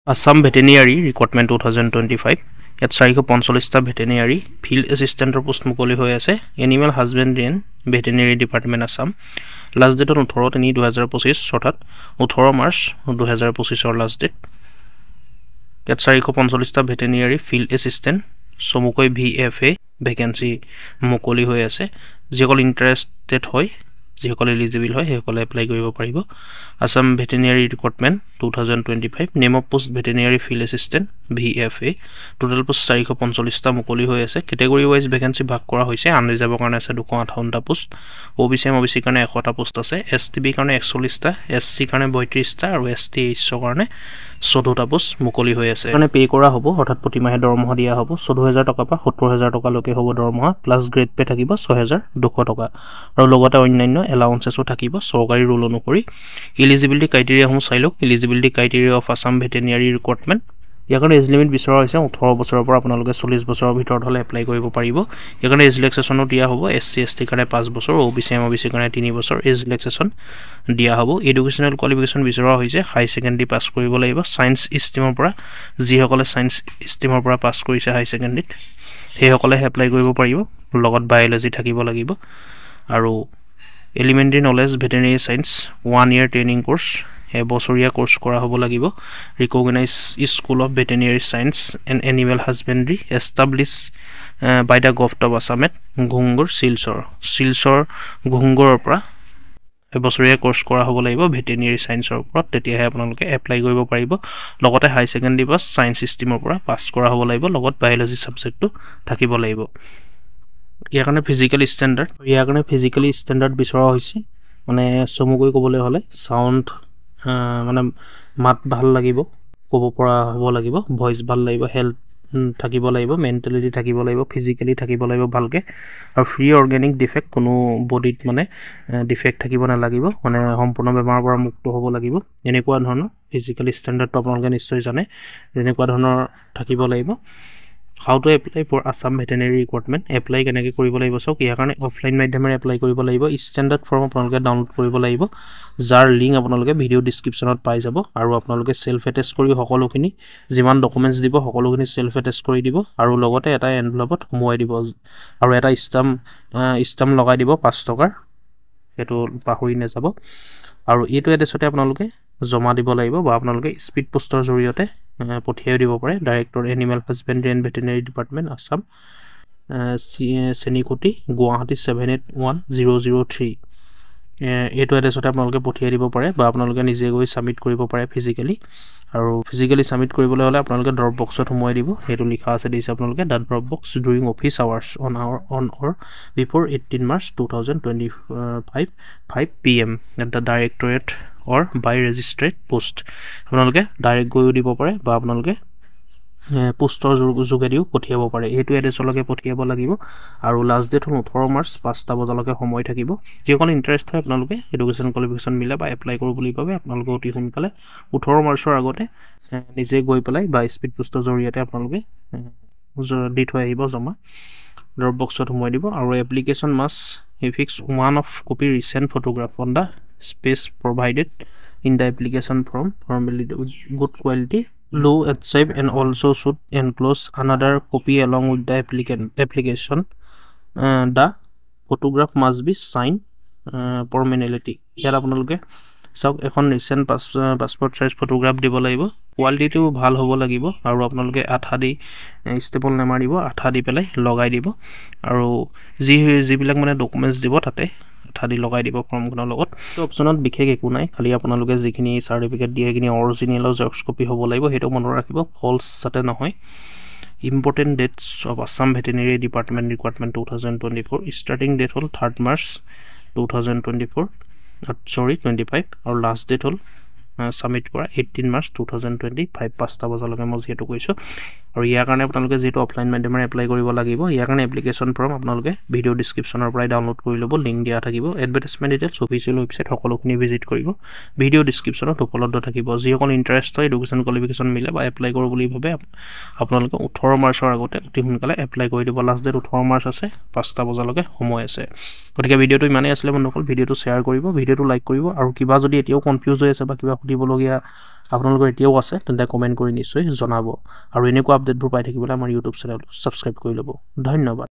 Assam Veterinary Recruitment 2025 ইয়াত 445টা veterinary field এছিষ্টেণ্টৰ পোষ্ট মুকলি হৈ আছে animal husbandry and veterinary department Assam last date 18/3/2025 অৰ্থাৎ 18 মাৰ্চ 2025 লাষ্ট ডেট ইয়াত 445টা ভেটেৰিনাৰী ফিল্ড এছিষ্টেণ্ট চমুকৈ VFA ভেকেন্সি মুকলি হৈ আছে যিসকল ইণ্টাৰেষ্টেড হয় যিসকল এলিজিবল হয় সেইসকলে এপ্লাই কৰিব পাৰিব Assam veterinary recruitment 2025 name of post veterinary field assistant VFA total post 445টা মুকলি হৈ আছে কেটেগৰী ওয়াইজ ভেকেন্সি ভাগ কৰা হৈছে আনৰিজাৰ্ভৰ কাৰণে আছে 258টা পোষ্ট OBC MOBC কাৰণে 100টা পোষ্ট আছে STB কাৰণে 41টা SC কাৰণে 32টা আৰু STH কাৰণে 14টা পোষ্ট মুকলি হৈ আছে মানে পে কৰা হ'ব অৰ্থাৎ প্ৰতি মাহে দৰমহা দিয়া হ'ব 14000 টকা পৰা 70000 টকা লৈকে হ'ব দৰমহা প্লাস গ্ৰেড পে থাকিব 6200 টকা আৰু লগতে অন্যান্য এলাউন্সেসও থাকিব সৰকাৰী ৰুল অনুসৰি এলিজিবিলিটি ক্ৰাইটেৰিয়া সমূহ চাই লওক eligibility criteria of Assam veterinary recruitment ইয়াৰ কাৰণে এজ লিমিট বিচৰা হৈছে 18 বছৰৰ পৰা আপোনালোকে 40 বছৰৰ ভিতৰত হলে এপ্লাই কৰিব পাৰিব ইয়াৰ কাৰণে এজ ৰিলেক্সেশ্যনো দিয়া হ'ব SC ST কাৰণে 5 বছৰ OBC MOBC কাৰণে 3 বছৰ এজ ৰিলেক্সেশ্যন দিয়া হ'ব এডুকেশ্যনেল কোৱালিফিকেশ্যন বিচৰা হৈছে হাই সেকেন্ডাৰী পাছ কৰিব লাগিব সায়েন্স ষ্ট্ৰীমৰ পৰা যিসকলে সায়েন্স ষ্ট্ৰীমৰ পৰা পাছ কৰিছে হাই সেকেন্ডাৰীত সেইসকলে এপ্লাই কৰিব পাৰিব লগত বায়োলজি থাকিব লাগিব আৰু এলিমেন্টাৰী নলেজ ভেটেৰিনাৰী সায়েন্স 1 ইয়াৰ ট্ৰেইনিং কোৰ্স এবছৰীয়া কোৰ্স কৰা হ'ব লাগিব recognise school of veterinary science and animal husbandry establish by the government of Assam Ghungoor Silchar ঘুংগুৰৰ পৰা এবছৰীয়া কোৰ্স কৰা হ'ব লাগিব ভেটেৰিনাৰী সায়েন্সৰ ওপৰত তেতিয়াহে আপোনালোকে এপ্লাই কৰিব পাৰিব লগতে হাই সেকেন্ডাৰী পাছ সায়েন্স ষ্ট্ৰীমৰ পৰা পাছ কৰা হ'ব লাগিব লগত বায়োলজি সাবজেক্টটো থাকিব লাগিব ইয়াৰ কাৰণে ফিজিক্যালি ষ্টেণ্ডাৰ্ড বিচৰা হৈছে মানে চমুকৈ ক'বলৈ হ'লে সাউন্ড মানে মাত ভাল লাগিব ক'ব পৰা হ'ব লাগিব ভয়েস ভাল লাগিব হেল্থ থাকিব লাগিব মেন্টালিটি থাকিব লাগিব ফিজিক্যালি থাকিব লাগিব ভালকে আৰু ফ্ৰী অৰ্গেনিক ডিফেক্ট কোনো বডিত মানে ডিফেক্ট থাকিব নালাগিব মানে সম্পূৰ্ণ বেমাৰৰ পৰা মুক্ত হ'ব লাগিব এনেকুৱা ধৰণৰ ফিজিক্যালি ষ্টেণ্ডাৰ্ডটো আপোনালোকে নিশ্চয় জানে এনেকুৱা ধৰণৰ থাকিব লাগিব How to apply for Assam Veterinary Recruitment? Apply কেনেকৈ কৰিব লাগিব সব ইয়াৰ কাৰণে অফলাইন মাধ্যমেৰে এপ্লাই কৰিব লাগিব ষ্টেণ্ডাৰ্ড ফৰ্ম আপোনালোকে ডাউনলোড কৰিব লাগিব যাৰ লিংক আপোনালোকে ভিডিও ডেসক্ৰিপচনত পাই যাব আৰু আপোনালোকে সেলফ এটেষ্ট কৰি সকলোখিনি যিমান ডকুমেন্টস দিব সকলোখিনি সেলফ এটেষ্ট কৰি দিব আৰু লগতে এটা এনভেলপত সোমোৱাই দিব আৰু এটা ষ্টাম্প লগাই দিব 5 টকাৰ এটো পাহৰি নাযাব আৰু এইটো এড্ৰেছতে আপোনালোকে জমা দিব লাগিব বা আপোনালোকে স্পিড পোষ্টৰ জৰিয়তে পঠিয়াই দিব পাৰে director animal husbandry and veterinary department Assam Chenikuthi Guwahati 781003 এইটো এড্ৰেছতে আপোনালোকে পঠিয়াই দিব পাৰে বা আপোনালোকে নিজে গৈ সাবমিট কৰিব পাৰে ফিজিক্যালি আৰু ফিজিক্যালি সাবমিট কৰিবলৈ হ'লে আপোনালোকে ড্ৰপ বক্সত সোমোৱাই দিব হেতু লিখা আছে দিছে আপোনালোকে that drop box during office hours on or before 18 March 2025 5 PM at the directorate or by registered post আপোনালোকে ডাইৰেক্ট গৈ দিব পাৰে বা আপোনালোকে পোষ্টৰ যোগেদিও পঠিয়াব পাৰে এইটো এড্ৰেছলৈকে পঠিয়াব লাগিব আৰু লাষ্ট ডেট 18 মাৰ্চ 5টা বজালৈকে সময় থাকিব যিসকল ইন্টাৰেষ্ট হয় আপোনালোকে এডুকেশ্যন কোৱালিফিকেশ্যন মিলা বা এপ্লাই কৰিব বুলি ভাবে আপোনালোকে অতি সোনকালে 18 মাৰ্চৰ আগতে নিজে গৈ পেলাই বা স্পিড পোষ্টৰ জৰিয়তে আপোনালোকে দি থৈ আহিব জমা ড্ৰপ বক্সত সোমাই দিব আৰু application must affix one of copy recent photograph on the space provided in the application form formality good quality low and safe and also should enclose another copy along with the application the photograph must be signed permanently ইয়াত আপোনালোকে সব এখন recent passport size photograph দিব লাগিব কোৱালিটিটো ভাল হ'ব লাগিব আৰু আপোনালোকে আঠা দি ষ্টেপল নেমাৰিব আঠা দি পেলাই লগাই দিব আৰু যিবিলাক মানে ডকুমেন্টস দিব তাতে আঠা দি লগাই দিব ফৰ্মখনৰ লগত তো অপচনত বিশেষ একো নাই খালি আপোনালোকে যিখিনি সাৰ্টিফিকেট দিয়ে সেইখিনি অৰিজিনেল জেৰক্স কপি হ'ব লাগিব হেতু মনত ৰাখিব ফলছ যাতে নহয় Important dates of Assam Veterinary Department Recruitment 2024 starting date hol 3rd March 2024 25 আৰু লাষ্ট ডেট হল সাবমিট কৰা 18 মাৰ্চ 2025 5টা বজালৈকে মই যেটো কৈছো আৰু ইয়াৰ কাৰণে আপোনালোকে যেটো অফলাইন মাধ্যমেৰে এপ্লাই কৰিব লাগিব ইয়াৰ কাৰণে এপ্লিকেশ্যন ফৰ্ম আপোনালোকে ভিডিও ডেসক্ৰিপচনৰ পৰা ডাউনলোড কৰি ল'ব লিংক দিয়া থাকিব এডভাৰটাইজমেন্ট ডিটেইলছ অফিচিয়েল ওয়েবসাইট সকলোখিনি ভিজিট কৰিব ভিডিও ডেসক্ৰিপচনত উপলব্ধ থাকিব যিসকল ইন্টাৰেষ্ট হয় এডুকেশ্যন কোৱালিফিকেশ্যন মিলে বা এপ্লাই কৰিব বুলি ভাবে আপোনালোকে 18 মাৰ্চৰ আগতে অতি সোনকালে এপ্লাই কৰি দিব লাষ্ট ডেট 18 মাৰ্চ আছে 5টা বজালৈকে সময় আছে গতিকে ভিডিওটো ইমানেই আছিলে বন্ধুসকল ভিডিওটো শেয়াৰ কৰিব ভিডিওটো লাইক কৰিব আৰু কিবা যদি এতিয়াও কনফিউজ হৈ আছে বা কিবা সুধিবলগীয়া আপোনালোকৰ এতিয়াও আছে তেন্তে কমেণ্ট কৰি নিশ্চয় জনাব আৰু এনেকুৱা আপডেটবোৰ পাই থাকিবলৈ আমাৰ ইউটিউব চেনেলটো ছাবস্ক্ৰাইব কৰি ল'ব। ধন্যবাদ।